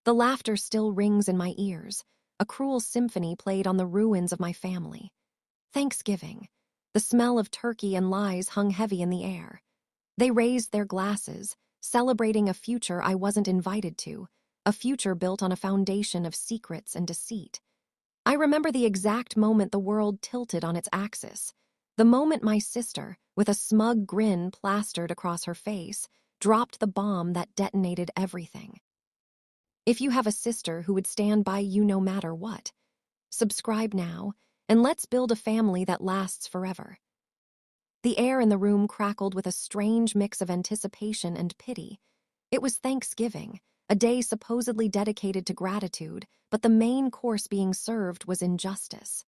The laughter still rings in my ears, a cruel symphony played on the ruins of my family. Thanksgiving. The smell of turkey and lies hung heavy in the air. They raised their glasses, celebrating a future I wasn't invited to, a future built on a foundation of secrets and deceit. I remember the exact moment the world tilted on its axis, the moment my sister, with a smug grin plastered across her face, dropped the bomb that detonated everything. If you have a sister who would stand by you no matter what, subscribe now, and let's build a family that lasts forever. The air in the room crackled with a strange mix of anticipation and pity. It was Thanksgiving, a day supposedly dedicated to gratitude, but the main course being served was injustice.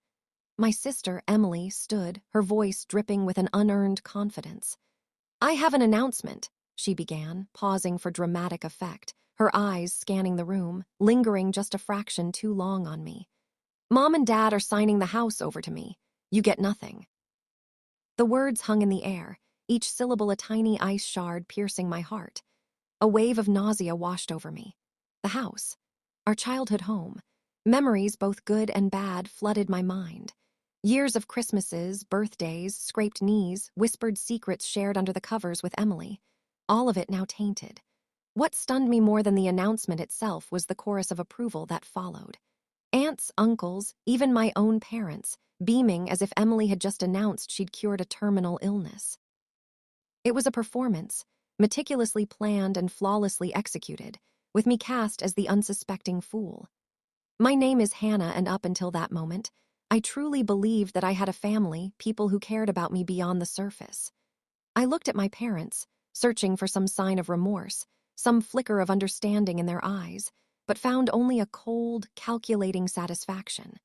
My sister, Emily, stood, her voice dripping with an unearned confidence. "I have an announcement," she began, pausing for dramatic effect, her eyes scanning the room, lingering just a fraction too long on me. "Mom and Dad are signing the house over to me. You get nothing." The words hung in the air, each syllable a tiny ice shard piercing my heart. A wave of nausea washed over me. The house, our childhood home, memories both good and bad flooded my mind. Years of Christmases, birthdays, scraped knees, whispered secrets shared under the covers with Emily. All of it now tainted. What stunned me more than the announcement itself was the chorus of approval that followed. Aunts, uncles, even my own parents, beaming as if Emily had just announced she'd cured a terminal illness. It was a performance, meticulously planned and flawlessly executed, with me cast as the unsuspecting fool. My name is Hannah, and up until that moment, I truly believed that I had a family, people who cared about me beyond the surface. I looked at my parents, searching for some sign of remorse, some flicker of understanding in their eyes, but found only a cold, calculating satisfaction.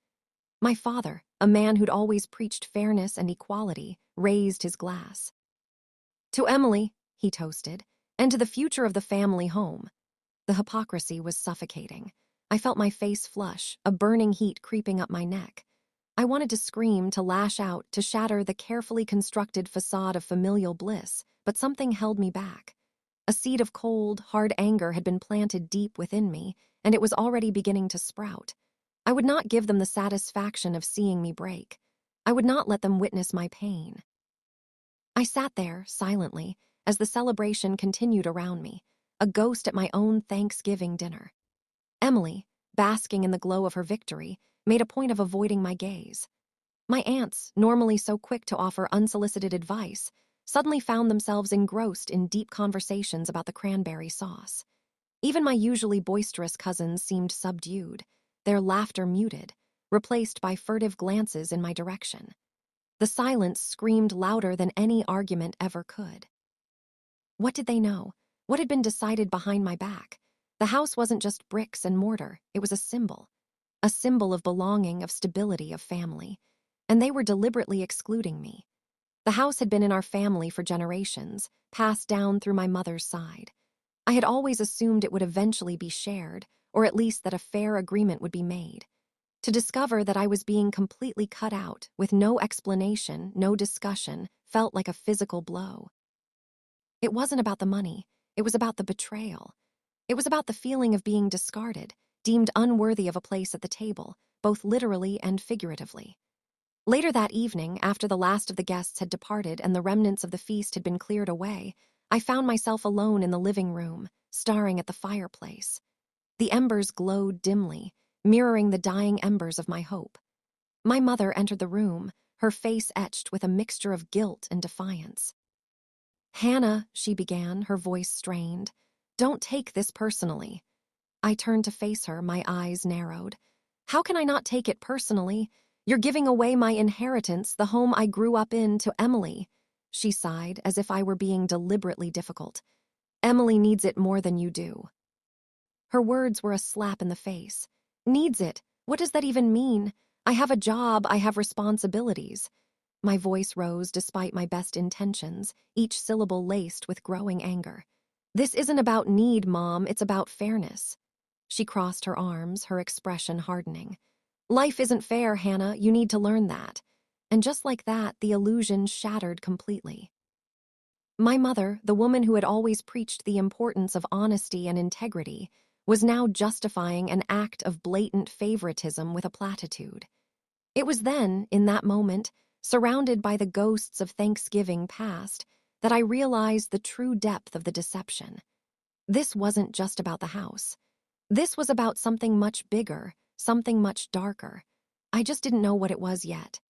My father, a man who'd always preached fairness and equality, raised his glass. "To Emily," he toasted, "and to the future of the family home." The hypocrisy was suffocating. I felt my face flush, a burning heat creeping up my neck. I wanted to scream, to lash out, to shatter the carefully constructed facade of familial bliss, but something held me back. A seed of cold, hard anger had been planted deep within me, and it was already beginning to sprout. I would not give them the satisfaction of seeing me break. I would not let them witness my pain. I sat there, silently, as the celebration continued around me, a ghost at my own Thanksgiving dinner. Emily, basking in the glow of her victory, made a point of avoiding my gaze. My aunts, normally so quick to offer unsolicited advice, suddenly found themselves engrossed in deep conversations about the cranberry sauce. Even my usually boisterous cousins seemed subdued, their laughter muted, replaced by furtive glances in my direction. The silence screamed louder than any argument ever could. What did they know? What had been decided behind my back? The house wasn't just bricks and mortar, it was a symbol. A symbol of belonging, of stability, of family. And they were deliberately excluding me. The house had been in our family for generations, passed down through my mother's side. I had always assumed it would eventually be shared, or at least that a fair agreement would be made. To discover that I was being completely cut out, with no explanation, no discussion, felt like a physical blow. It wasn't about the money, it was about the betrayal. It was about the feeling of being discarded, deemed unworthy of a place at the table, both literally and figuratively. Later that evening, after the last of the guests had departed and the remnants of the feast had been cleared away, I found myself alone in the living room, staring at the fireplace. The embers glowed dimly, mirroring the dying embers of my hope. My mother entered the room, her face etched with a mixture of guilt and defiance. "Hannah," she began, her voice strained, "don't take this personally." I turned to face her, my eyes narrowed. "How can I not take it personally? You're giving away my inheritance, the home I grew up in, to Emily." She sighed, as if I were being deliberately difficult. "Emily needs it more than you do." Her words were a slap in the face. Needs it? What does that even mean? I have a job, I have responsibilities. My voice rose despite my best intentions, each syllable laced with growing anger. "This isn't about need, Mom, it's about fairness." She crossed her arms, her expression hardening. "Life isn't fair, Hannah, you need to learn that." And just like that, the illusion shattered completely. My mother, the woman who had always preached the importance of honesty and integrity, was now justifying an act of blatant favoritism with a platitude. It was then, in that moment, surrounded by the ghosts of Thanksgiving past, that I realized the true depth of the deception. This wasn't just about the house. This was about something much bigger, something much darker. I just didn't know what it was yet.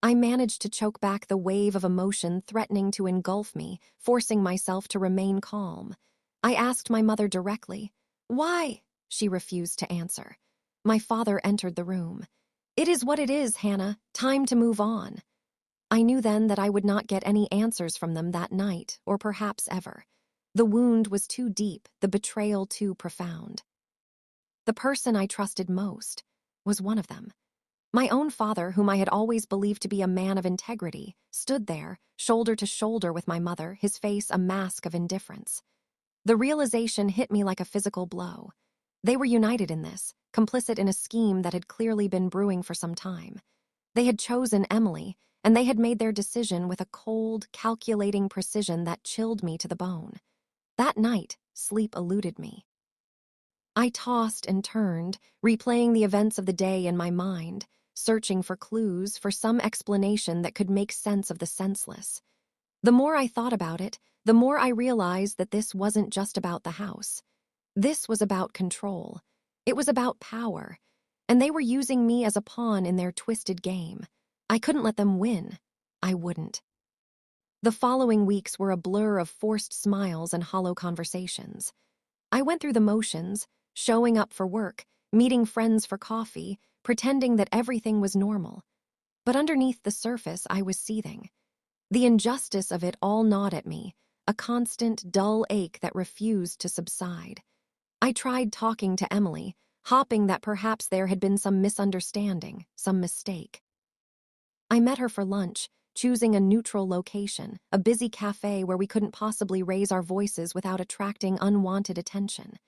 I managed to choke back the wave of emotion threatening to engulf me, forcing myself to remain calm. I asked my mother directly, "Why?" She refused to answer. My father entered the room. "It is what it is, Hannah. Time to move on." I knew then that I would not get any answers from them that night, or perhaps ever. The wound was too deep, the betrayal too profound. The person I trusted most was one of them. My own father, whom I had always believed to be a man of integrity, stood there, shoulder to shoulder with my mother, his face a mask of indifference. The realization hit me like a physical blow. They were united in this, complicit in a scheme that had clearly been brewing for some time. They had chosen Emily, and they had made their decision with a cold, calculating precision that chilled me to the bone. That night, sleep eluded me. I tossed and turned, replaying the events of the day in my mind, searching for clues, for some explanation that could make sense of the senseless. The more I thought about it, the more I realized that this wasn't just about the house. This was about control. It was about power. And they were using me as a pawn in their twisted game. I couldn't let them win. I wouldn't. The following weeks were a blur of forced smiles and hollow conversations. I went through the motions, showing up for work, meeting friends for coffee, pretending that everything was normal. But underneath the surface, I was seething. The injustice of it all gnawed at me, a constant, dull ache that refused to subside. I tried talking to Emily, hoping that perhaps there had been some misunderstanding, some mistake. I met her for lunch, choosing a neutral location, a busy cafe where we couldn't possibly raise our voices without attracting unwanted attention.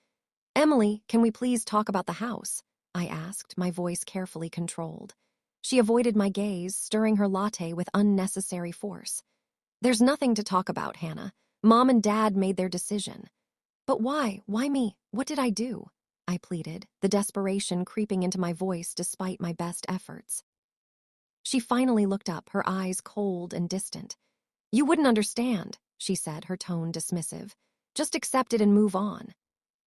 "Emily, can we please talk about the house?" I asked, my voice carefully controlled. She avoided my gaze, stirring her latte with unnecessary force. "There's nothing to talk about, Hannah. Mom and Dad made their decision." "But why? Why me? What did I do?" I pleaded, the desperation creeping into my voice despite my best efforts. She finally looked up, her eyes cold and distant. "You wouldn't understand," she said, her tone dismissive. "Just accept it and move on."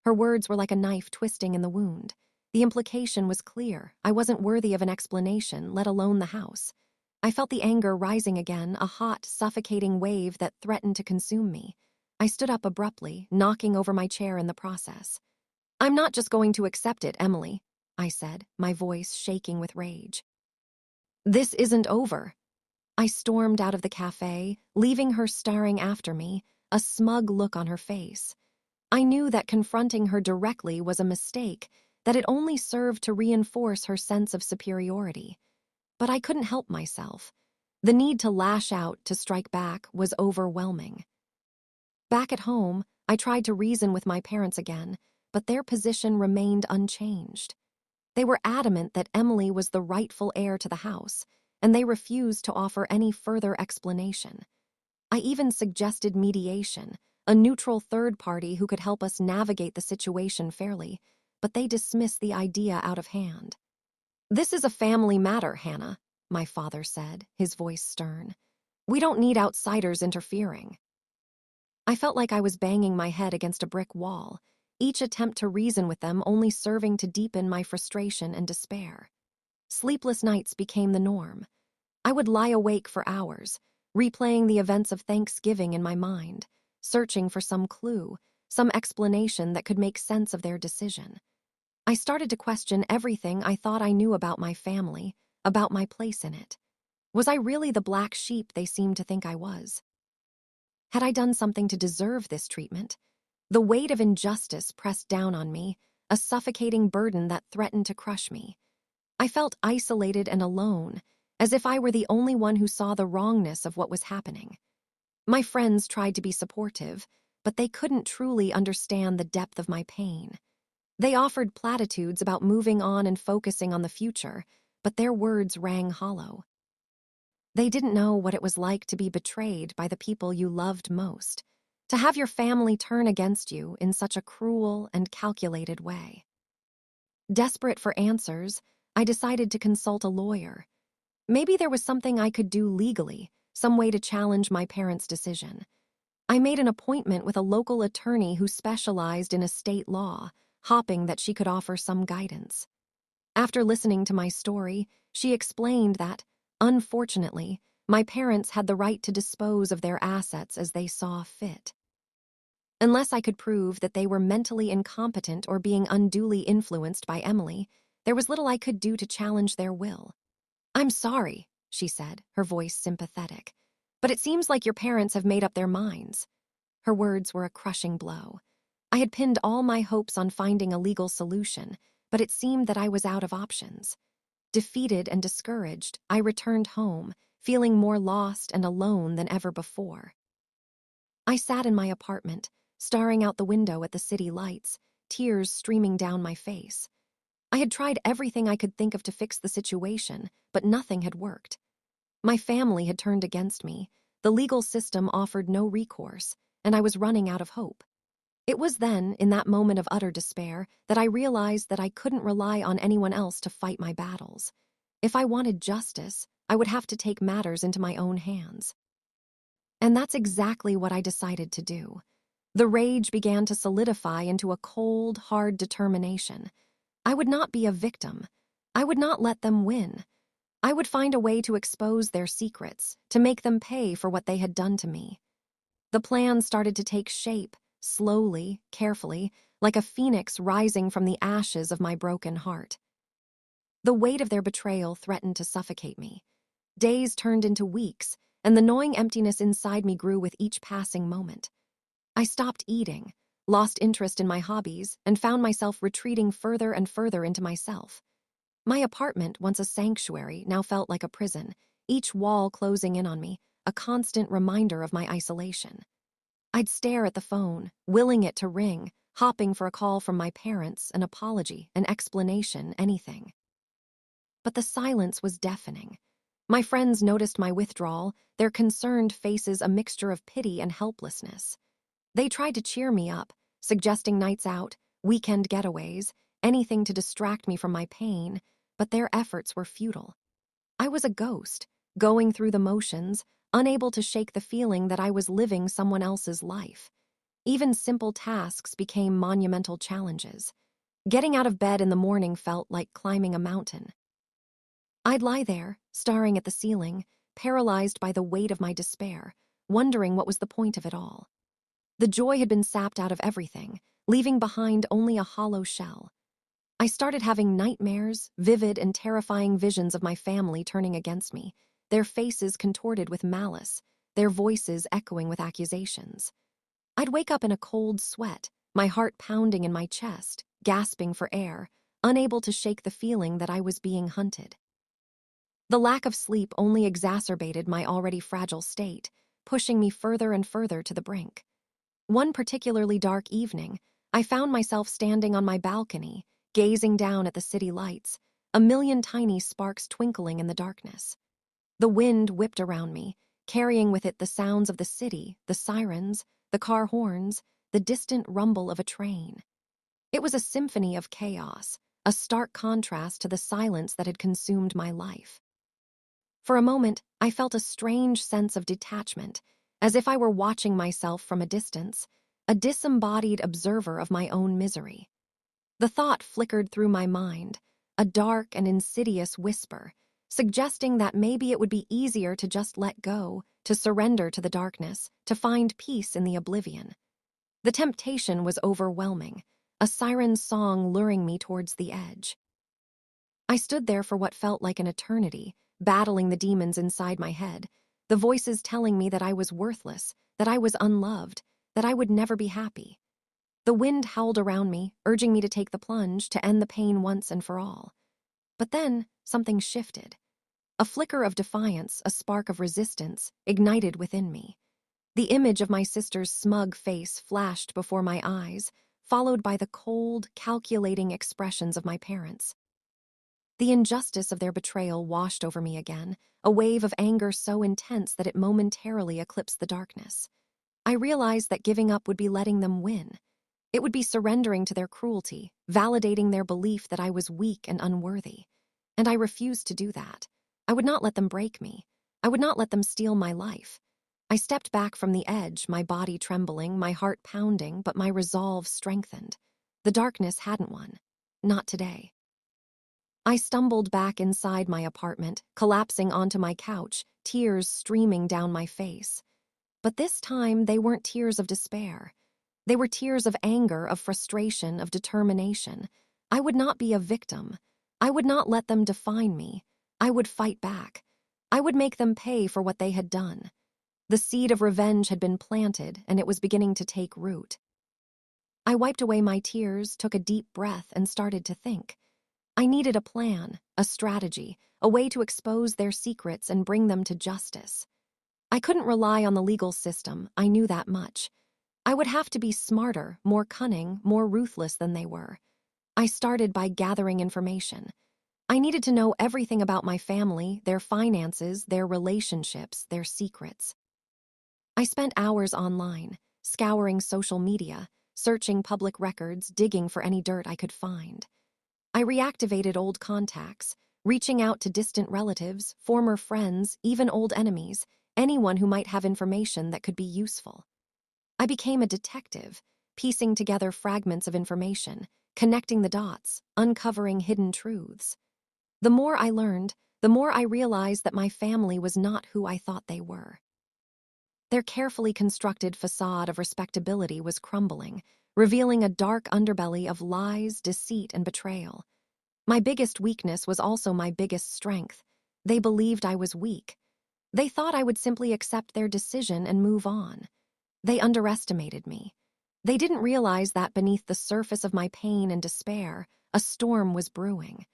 Her words were like a knife twisting in the wound. The implication was clear. I wasn't worthy of an explanation, let alone the house. I felt the anger rising again, a hot, suffocating wave that threatened to consume me. I stood up abruptly, knocking over my chair in the process. "I'm not just going to accept it, Emily," I said, my voice shaking with rage. "This isn't over." I stormed out of the cafe, leaving her staring after me, a smug look on her face. I knew that confronting her directly was a mistake, that it only served to reinforce her sense of superiority. But I couldn't help myself. The need to lash out, to strike back, was overwhelming. Back at home, I tried to reason with my parents again, but their position remained unchanged. They were adamant that Emily was the rightful heir to the house, and they refused to offer any further explanation. I even suggested mediation, a neutral third party who could help us navigate the situation fairly, but they dismissed the idea out of hand. "This is a family matter, Hannah," my father said, his voice stern. "We don't need outsiders interfering." I felt like I was banging my head against a brick wall, each attempt to reason with them only serving to deepen my frustration and despair. Sleepless nights became the norm. I would lie awake for hours, replaying the events of Thanksgiving in my mind, searching for some clue, some explanation that could make sense of their decision. I started to question everything I thought I knew about my family, about my place in it. Was I really the black sheep they seemed to think I was? Had I done something to deserve this treatment? The weight of injustice pressed down on me, a suffocating burden that threatened to crush me. I felt isolated and alone, as if I were the only one who saw the wrongness of what was happening. My friends tried to be supportive, but they couldn't truly understand the depth of my pain. They offered platitudes about moving on and focusing on the future, but their words rang hollow. They didn't know what it was like to be betrayed by the people you loved most. To have your family turn against you in such a cruel and calculated way. Desperate for answers, I decided to consult a lawyer. Maybe there was something I could do legally, some way to challenge my parents' decision. I made an appointment with a local attorney who specialized in estate law, hoping that she could offer some guidance. After listening to my story, she explained that, unfortunately, my parents had the right to dispose of their assets as they saw fit. Unless I could prove that they were mentally incompetent or being unduly influenced by Emily, there was little I could do to challenge their will. "I'm sorry," she said, her voice sympathetic, "but it seems like your parents have made up their minds." Her words were a crushing blow. I had pinned all my hopes on finding a legal solution, but it seemed that I was out of options. Defeated and discouraged, I returned home, feeling more lost and alone than ever before. I sat in my apartment, staring out the window at the city lights, tears streaming down my face. I had tried everything I could think of to fix the situation, but nothing had worked. My family had turned against me, the legal system offered no recourse, and I was running out of hope. It was then, in that moment of utter despair, that I realized that I couldn't rely on anyone else to fight my battles. If I wanted justice, I would have to take matters into my own hands. And that's exactly what I decided to do. The rage began to solidify into a cold, hard determination. I would not be a victim. I would not let them win. I would find a way to expose their secrets, to make them pay for what they had done to me. The plan started to take shape, slowly, carefully, like a phoenix rising from the ashes of my broken heart. The weight of their betrayal threatened to suffocate me. Days turned into weeks, and the gnawing emptiness inside me grew with each passing moment. I stopped eating, lost interest in my hobbies, and found myself retreating further and further into myself. My apartment, once a sanctuary, now felt like a prison, each wall closing in on me, a constant reminder of my isolation. I'd stare at the phone, willing it to ring, hopping for a call from my parents, an apology, an explanation, anything. But the silence was deafening. My friends noticed my withdrawal, their concerned faces a mixture of pity and helplessness. They tried to cheer me up, suggesting nights out, weekend getaways, anything to distract me from my pain, but their efforts were futile. I was a ghost, going through the motions, unable to shake the feeling that I was living someone else's life. Even simple tasks became monumental challenges. Getting out of bed in the morning felt like climbing a mountain. I'd lie there, staring at the ceiling, paralyzed by the weight of my despair, wondering what was the point of it all. The joy had been sapped out of everything, leaving behind only a hollow shell. I started having nightmares, vivid and terrifying visions of my family turning against me, their faces contorted with malice, their voices echoing with accusations. I'd wake up in a cold sweat, my heart pounding in my chest, gasping for air, unable to shake the feeling that I was being hunted. The lack of sleep only exacerbated my already fragile state, pushing me further and further to the brink. One particularly dark evening, I found myself standing on my balcony, gazing down at the city lights, a million tiny sparks twinkling in the darkness. The wind whipped around me, carrying with it the sounds of the city, the sirens, the car horns, the distant rumble of a train. It was a symphony of chaos, a stark contrast to the silence that had consumed my life. For a moment, I felt a strange sense of detachment, as if I were watching myself from a distance, a disembodied observer of my own misery. The thought flickered through my mind, a dark and insidious whisper, suggesting that maybe it would be easier to just let go, to surrender to the darkness, to find peace in the oblivion. The temptation was overwhelming, a siren's song luring me towards the edge. I stood there for what felt like an eternity, battling the demons inside my head, the voices telling me that I was worthless, that I was unloved, that I would never be happy. The wind howled around me, urging me to take the plunge, to end the pain once and for all. But then, something shifted. A flicker of defiance, a spark of resistance, ignited within me. The image of my sister's smug face flashed before my eyes, followed by the cold, calculating expressions of my parents. The injustice of their betrayal washed over me again, a wave of anger so intense that it momentarily eclipsed the darkness. I realized that giving up would be letting them win. It would be surrendering to their cruelty, validating their belief that I was weak and unworthy. And I refused to do that. I would not let them break me. I would not let them steal my life. I stepped back from the edge, my body trembling, my heart pounding, but my resolve strengthened. The darkness hadn't won. Not today. I stumbled back inside my apartment, collapsing onto my couch, tears streaming down my face. But this time, they weren't tears of despair. They were tears of anger, of frustration, of determination. I would not be a victim. I would not let them define me. I would fight back. I would make them pay for what they had done. The seed of revenge had been planted, and it was beginning to take root. I wiped away my tears, took a deep breath, and started to think. I needed a plan, a strategy, a way to expose their secrets and bring them to justice. I couldn't rely on the legal system, I knew that much. I would have to be smarter, more cunning, more ruthless than they were. I started by gathering information. I needed to know everything about my family, their finances, their relationships, their secrets. I spent hours online, scouring social media, searching public records, digging for any dirt I could find. I reactivated old contacts, reaching out to distant relatives, former friends, even old enemies, anyone who might have information that could be useful. I became a detective, piecing together fragments of information, connecting the dots, uncovering hidden truths. The more I learned, the more I realized that my family was not who I thought they were. Their carefully constructed facade of respectability was crumbling, revealing a dark underbelly of lies, deceit, and betrayal. My biggest weakness was also my biggest strength. They believed I was weak. They thought I would simply accept their decision and move on. They underestimated me. They didn't realize that beneath the surface of my pain and despair, a storm was brewing.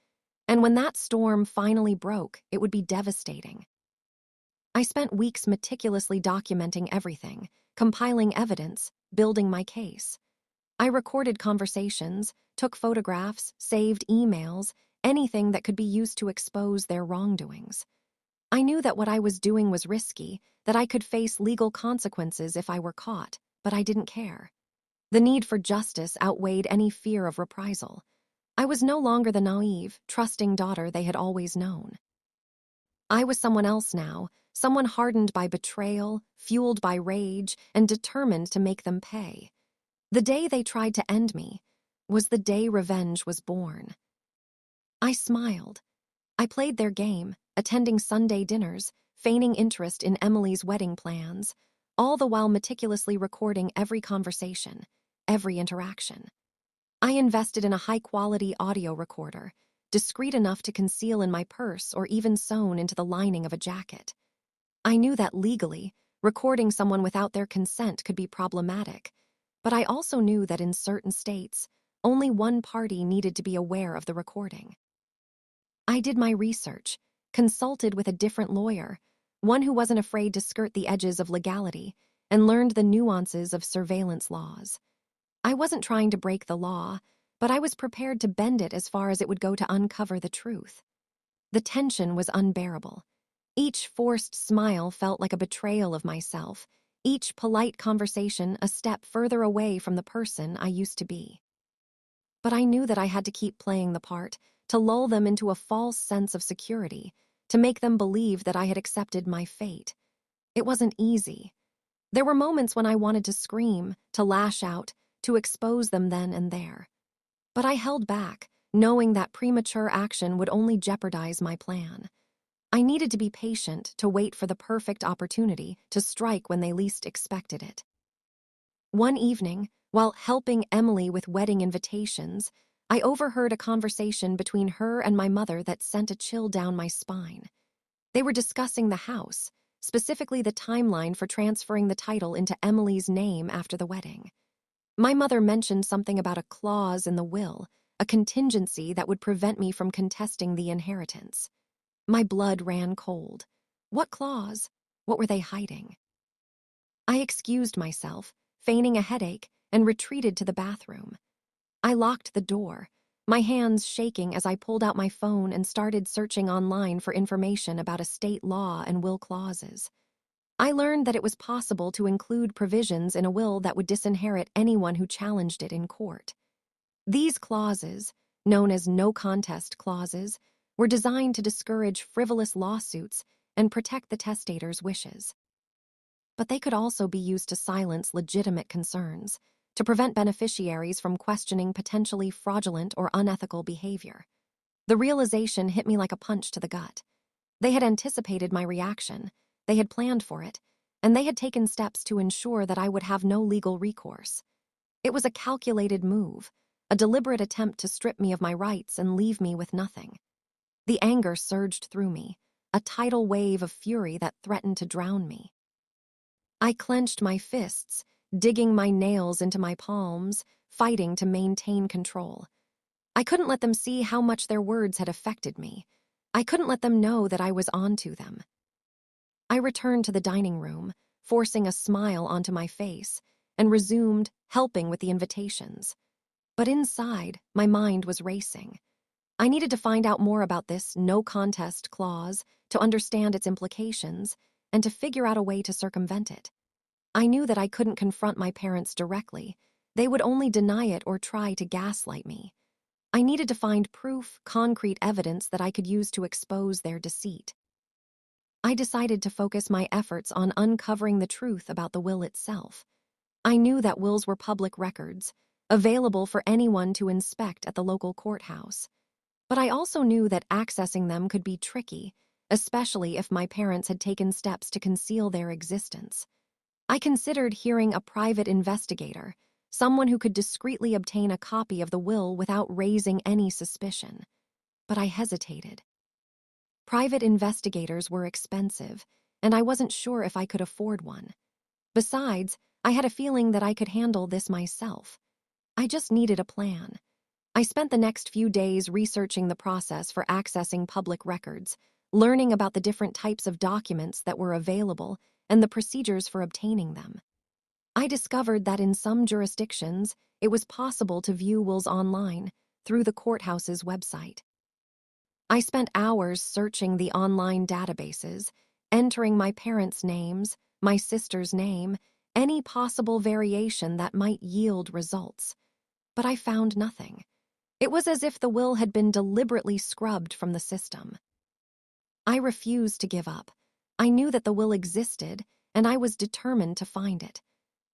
And when that storm finally broke, it would be devastating. I spent weeks meticulously documenting everything, compiling evidence, building my case. I recorded conversations, took photographs, saved emails, anything that could be used to expose their wrongdoings. I knew that what I was doing was risky, that I could face legal consequences if I were caught, but I didn't care. The need for justice outweighed any fear of reprisal. I was no longer the naive, trusting daughter they had always known. I was someone else now, someone hardened by betrayal, fueled by rage, and determined to make them pay. The day they tried to end me was the day revenge was born. I smiled. I played their game, attending Sunday dinners, feigning interest in Emily's wedding plans, all the while meticulously recording every conversation, every interaction. I invested in a high-quality audio recorder, discreet enough to conceal in my purse or even sewn into the lining of a jacket. I knew that legally, recording someone without their consent could be problematic, but I also knew that in certain states, only one party needed to be aware of the recording. I did my research, consulted with a different lawyer, one who wasn't afraid to skirt the edges of legality, and learned the nuances of surveillance laws. I wasn't trying to break the law, but I was prepared to bend it as far as it would go to uncover the truth. The tension was unbearable. Each forced smile felt like a betrayal of myself, each polite conversation a step further away from the person I used to be. But I knew that I had to keep playing the part, to lull them into a false sense of security, to make them believe that I had accepted my fate. It wasn't easy. There were moments when I wanted to scream, to lash out, to expose them then and there. But I held back, knowing that premature action would only jeopardize my plan. I needed to be patient, to wait for the perfect opportunity to strike when they least expected it. One evening, while helping Emily with wedding invitations, I overheard a conversation between her and my mother that sent a chill down my spine. They were discussing the house, specifically the timeline for transferring the title into Emily's name after the wedding. My mother mentioned something about a clause in the will, a contingency that would prevent me from contesting the inheritance. My blood ran cold. What clause? What were they hiding? I excused myself, feigning a headache, and retreated to the bathroom. I locked the door, my hands shaking as I pulled out my phone and started searching online for information about estate law and will clauses. I learned that it was possible to include provisions in a will that would disinherit anyone who challenged it in court. These clauses, known as no contest clauses, were designed to discourage frivolous lawsuits and protect the testator's wishes. But they could also be used to silence legitimate concerns, to prevent beneficiaries from questioning potentially fraudulent or unethical behavior. The realization hit me like a punch to the gut. They had anticipated my reaction, they had planned for it, and they had taken steps to ensure that I would have no legal recourse. It was a calculated move, a deliberate attempt to strip me of my rights and leave me with nothing. The anger surged through me, a tidal wave of fury that threatened to drown me. I clenched my fists, digging my nails into my palms, fighting to maintain control. I couldn't let them see how much their words had affected me. I couldn't let them know that I was onto them. I returned to the dining room, forcing a smile onto my face, and resumed helping with the invitations. But inside, my mind was racing. I needed to find out more about this no contest clause, to understand its implications, and to figure out a way to circumvent it. I knew that I couldn't confront my parents directly. They would only deny it or try to gaslight me. I needed to find proof, concrete evidence that I could use to expose their deceit. I decided to focus my efforts on uncovering the truth about the will itself. I knew that wills were public records, available for anyone to inspect at the local courthouse. But I also knew that accessing them could be tricky, especially if my parents had taken steps to conceal their existence. I considered hiring a private investigator, someone who could discreetly obtain a copy of the will without raising any suspicion. But I hesitated. Private investigators were expensive, and I wasn't sure if I could afford one. Besides, I had a feeling that I could handle this myself. I just needed a plan. I spent the next few days researching the process for accessing public records, learning about the different types of documents that were available and the procedures for obtaining them. I discovered that in some jurisdictions, it was possible to view wills online through the courthouse's website. I spent hours searching the online databases, entering my parents' names, my sister's name, any possible variation that might yield results. But I found nothing. It was as if the will had been deliberately scrubbed from the system. I refused to give up. I knew that the will existed, and I was determined to find it.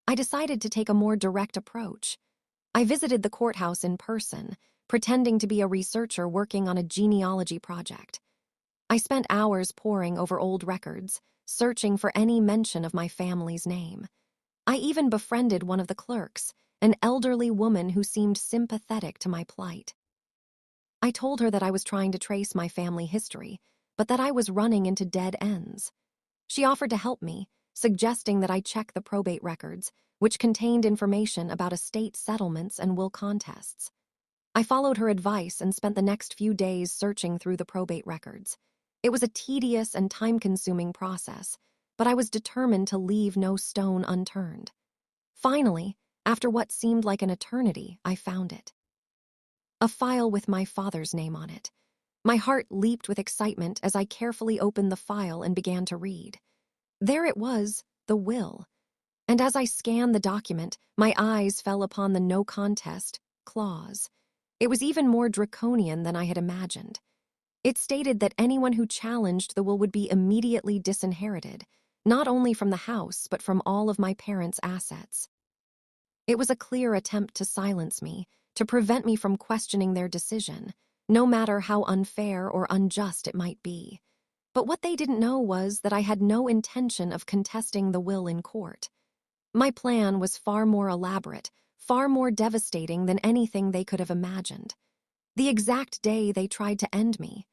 I decided to take a more direct approach. I visited the courthouse in person, pretending to be a researcher working on a genealogy project. I spent hours poring over old records, searching for any mention of my family's name. I even befriended one of the clerks, an elderly woman who seemed sympathetic to my plight. I told her that I was trying to trace my family history, but that I was running into dead ends. She offered to help me, suggesting that I check the probate records, which contained information about estate settlements and will contests. I followed her advice and spent the next few days searching through the probate records. It was a tedious and time-consuming process, but I was determined to leave no stone unturned. Finally, after what seemed like an eternity, I found it. A file with my father's name on it. My heart leaped with excitement as I carefully opened the file and began to read. There it was, the will. And as I scanned the document, my eyes fell upon the no contest clause. It was even more draconian than I had imagined. It stated that anyone who challenged the will would be immediately disinherited, not only from the house, but from all of my parents' assets. It was a clear attempt to silence me, to prevent me from questioning their decision, no matter how unfair or unjust it might be. But what they didn't know was that I had no intention of contesting the will in court. My plan was far more elaborate, far more devastating than anything they could have imagined. The exact day they tried to end me,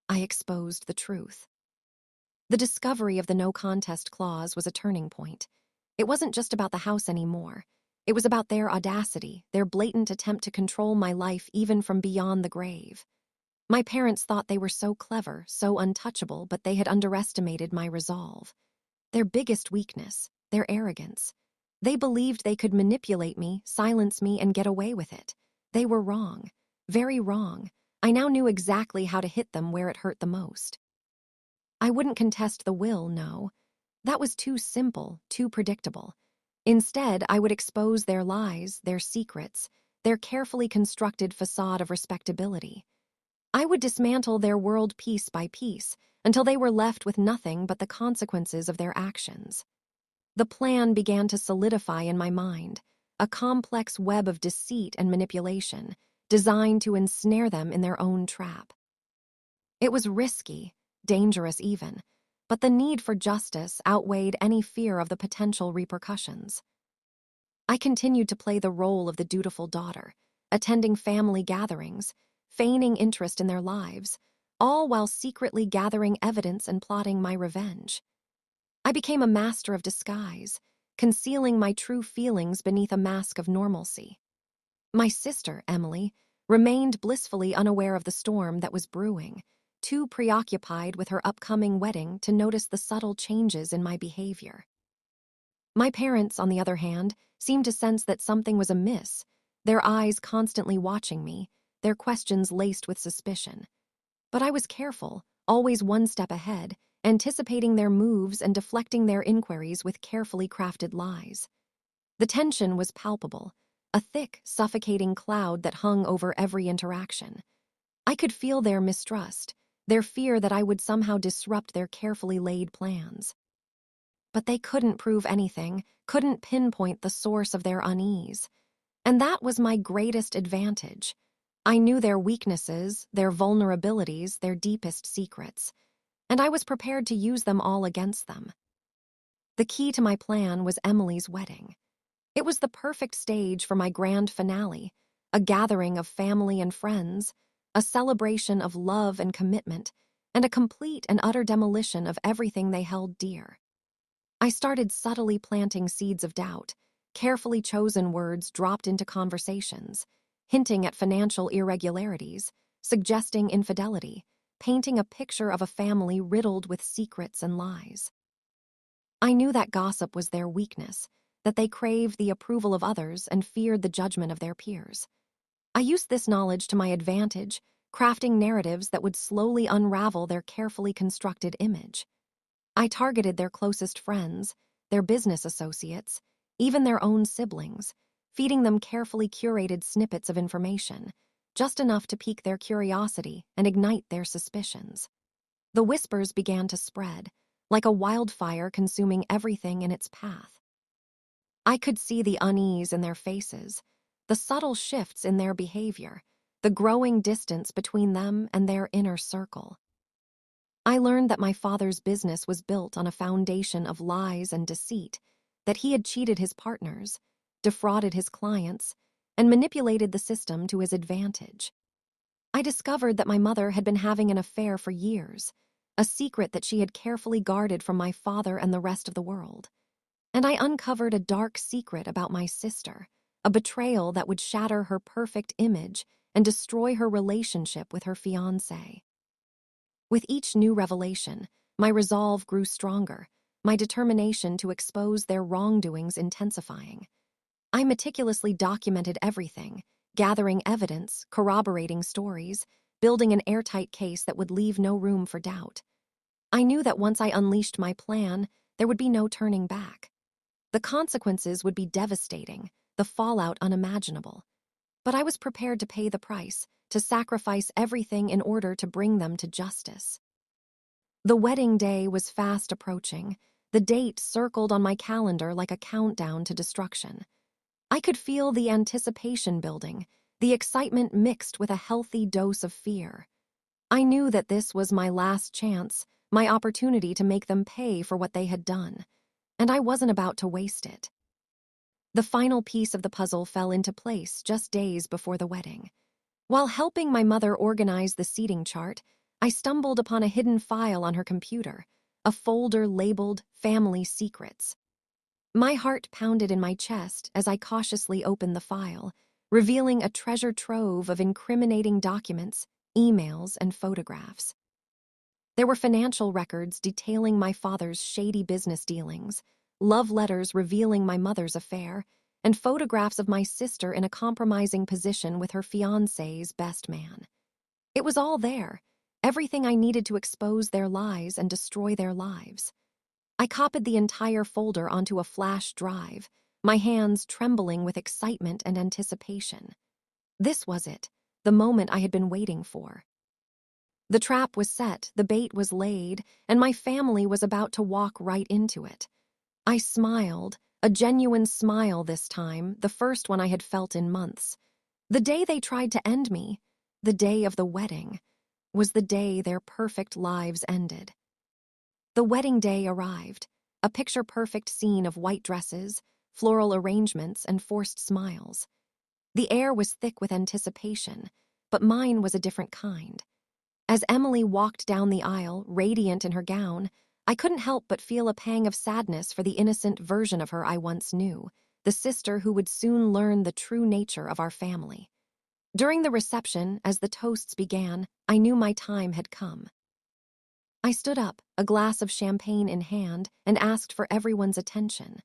I exposed the truth. The discovery of the no contest clause was a turning point. It wasn't just about the house anymore. It was about their audacity, their blatant attempt to control my life even from beyond the grave. My parents thought they were so clever, so untouchable, but they had underestimated my resolve. Their biggest weakness, their arrogance. They believed they could manipulate me, silence me, and get away with it. They were wrong, very wrong. I now knew exactly how to hit them where it hurt the most. I wouldn't contest the will, no. That was too simple, too predictable. Instead, I would expose their lies, their secrets, their carefully constructed facade of respectability. I would dismantle their world piece by piece until they were left with nothing but the consequences of their actions. The plan began to solidify in my mind, a complex web of deceit and manipulation designed to ensnare them in their own trap. It was risky, dangerous even, but the need for justice outweighed any fear of the potential repercussions. I continued to play the role of the dutiful daughter, attending family gatherings, feigning interest in their lives, all while secretly gathering evidence and plotting my revenge. I became a master of disguise, concealing my true feelings beneath a mask of normalcy. My sister, Emily, remained blissfully unaware of the storm that was brewing, too preoccupied with her upcoming wedding to notice the subtle changes in my behavior. My parents, on the other hand, seemed to sense that something was amiss, their eyes constantly watching me, their questions laced with suspicion. But I was careful, always one step ahead, anticipating their moves and deflecting their inquiries with carefully crafted lies. The tension was palpable, a thick, suffocating cloud that hung over every interaction. I could feel their mistrust, their fear that I would somehow disrupt their carefully laid plans. But they couldn't prove anything, couldn't pinpoint the source of their unease. And that was my greatest advantage. I knew their weaknesses, their vulnerabilities, their deepest secrets, and I was prepared to use them all against them. The key to my plan was Emily's wedding. It was the perfect stage for my grand finale, a gathering of family and friends, a celebration of love and commitment, and a complete and utter demolition of everything they held dear. I started subtly planting seeds of doubt, carefully chosen words dropped into conversations, hinting at financial irregularities, suggesting infidelity, painting a picture of a family riddled with secrets and lies. I knew that gossip was their weakness, that they craved the approval of others and feared the judgment of their peers. I used this knowledge to my advantage, crafting narratives that would slowly unravel their carefully constructed image. I targeted their closest friends, their business associates, even their own siblings, feeding them carefully curated snippets of information, just enough to pique their curiosity and ignite their suspicions. The whispers began to spread, like a wildfire consuming everything in its path. I could see the unease in their faces, the subtle shifts in their behavior, the growing distance between them and their inner circle. I learned that my father's business was built on a foundation of lies and deceit, that he had cheated his partners, defrauded his clients, and manipulated the system to his advantage. I discovered that my mother had been having an affair for years, a secret that she had carefully guarded from my father and the rest of the world. And I uncovered a dark secret about my sister, a betrayal that would shatter her perfect image and destroy her relationship with her fiancé. With each new revelation, my resolve grew stronger, my determination to expose their wrongdoings intensifying. I meticulously documented everything, gathering evidence, corroborating stories, building an airtight case that would leave no room for doubt. I knew that once I unleashed my plan, there would be no turning back. The consequences would be devastating, the fallout unimaginable. But I was prepared to pay the price, to sacrifice everything in order to bring them to justice. The wedding day was fast approaching, the date circled on my calendar like a countdown to destruction. I could feel the anticipation building, the excitement mixed with a healthy dose of fear. I knew that this was my last chance, my opportunity to make them pay for what they had done, and I wasn't about to waste it. The final piece of the puzzle fell into place just days before the wedding. While helping my mother organize the seating chart, I stumbled upon a hidden file on her computer, a folder labeled Family Secrets. My heart pounded in my chest as I cautiously opened the file, revealing a treasure trove of incriminating documents, emails, and photographs. There were financial records detailing my father's shady business dealings, love letters revealing my mother's affair, and photographs of my sister in a compromising position with her fiancé's best man. It was all there, everything I needed to expose their lies and destroy their lives. I copied the entire folder onto a flash drive, my hands trembling with excitement and anticipation. This was it, the moment I had been waiting for. The trap was set, the bait was laid, and my family was about to walk right into it. I smiled, a genuine smile this time, the first one I had felt in months. The day they tried to end me, the day of the wedding, was the day their perfect lives ended. The wedding day arrived, a picture-perfect scene of white dresses, floral arrangements, and forced smiles. The air was thick with anticipation, but mine was a different kind. As Emily walked down the aisle, radiant in her gown, I couldn't help but feel a pang of sadness for the innocent version of her I once knew, the sister who would soon learn the true nature of our family. During the reception, as the toasts began, I knew my time had come. I stood up, a glass of champagne in hand, and asked for everyone's attention.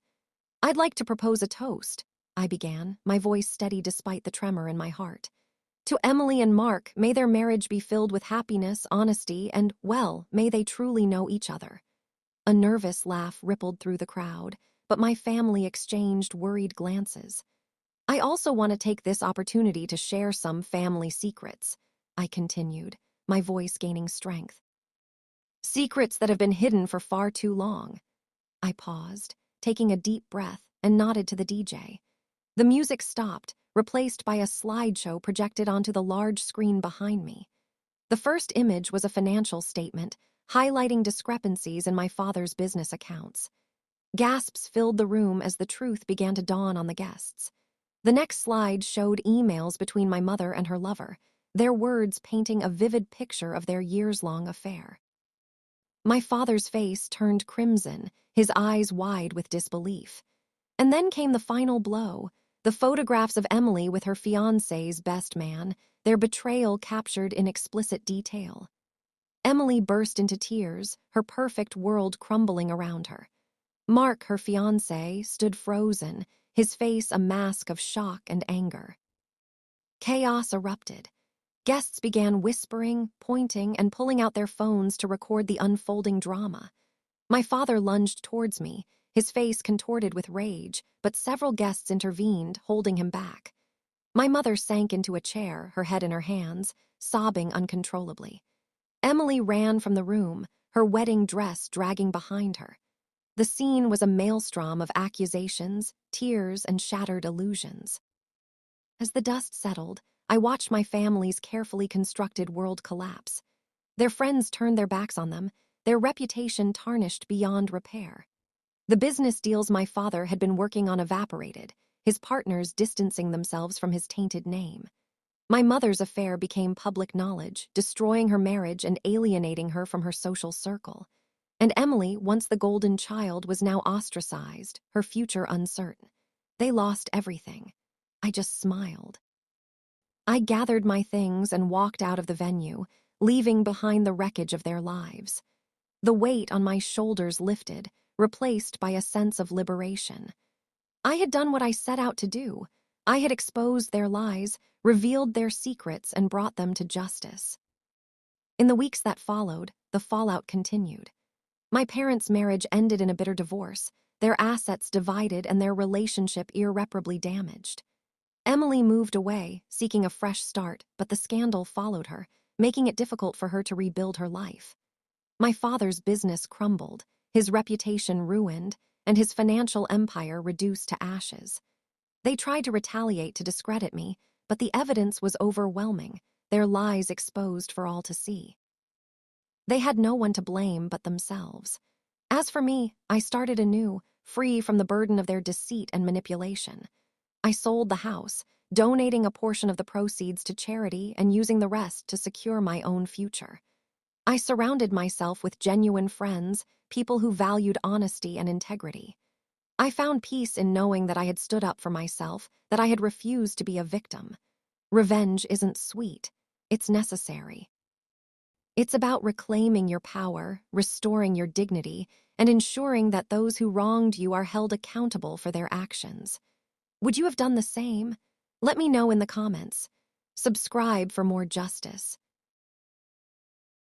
"I'd like to propose a toast," I began, my voice steady despite the tremor in my heart. "To Emily and Mark, may their marriage be filled with happiness, honesty, and, well, may they truly know each other." A nervous laugh rippled through the crowd, but my family exchanged worried glances. "I also want to take this opportunity to share some family secrets," I continued, my voice gaining strength. "Secrets that have been hidden for far too long." I paused, taking a deep breath, and nodded to the DJ. The music stopped, replaced by a slideshow projected onto the large screen behind me. The first image was a financial statement, highlighting discrepancies in my father's business accounts. Gasps filled the room as the truth began to dawn on the guests. The next slide showed emails between my mother and her lover, their words painting a vivid picture of their years-long affair. My father's face turned crimson, his eyes wide with disbelief. And then came the final blow, the photographs of Emily with her fiancé's best man, their betrayal captured in explicit detail. Emily burst into tears, her perfect world crumbling around her. Mark, her fiancé, stood frozen, his face a mask of shock and anger. Chaos erupted. Guests began whispering, pointing, and pulling out their phones to record the unfolding drama. My father lunged towards me, his face contorted with rage, but several guests intervened, holding him back. My mother sank into a chair, her head in her hands, sobbing uncontrollably. Emily ran from the room, her wedding dress dragging behind her. The scene was a maelstrom of accusations, tears, and shattered illusions. As the dust settled, I watched my family's carefully constructed world collapse. Their friends turned their backs on them, their reputation tarnished beyond repair. The business deals my father had been working on evaporated, his partners distancing themselves from his tainted name. My mother's affair became public knowledge, destroying her marriage and alienating her from her social circle. And Emily, once the golden child, was now ostracized, her future uncertain. They lost everything. I just smiled. I gathered my things and walked out of the venue, leaving behind the wreckage of their lives. The weight on my shoulders lifted, replaced by a sense of liberation. I had done what I set out to do. I had exposed their lies, revealed their secrets, and brought them to justice. In the weeks that followed, the fallout continued. My parents' marriage ended in a bitter divorce, their assets divided and their relationship irreparably damaged. Emily moved away, seeking a fresh start, but the scandal followed her, making it difficult for her to rebuild her life. My father's business crumbled, his reputation ruined, and his financial empire reduced to ashes. They tried to retaliate to discredit me, but the evidence was overwhelming, their lies exposed for all to see. They had no one to blame but themselves. As for me, I started anew, free from the burden of their deceit and manipulation. I sold the house, donating a portion of the proceeds to charity and using the rest to secure my own future. I surrounded myself with genuine friends, people who valued honesty and integrity. I found peace in knowing that I had stood up for myself, that I had refused to be a victim. Revenge isn't sweet, it's necessary. It's about reclaiming your power, restoring your dignity, and ensuring that those who wronged you are held accountable for their actions. Would you have done the same? Let me know in the comments. Subscribe for more justice.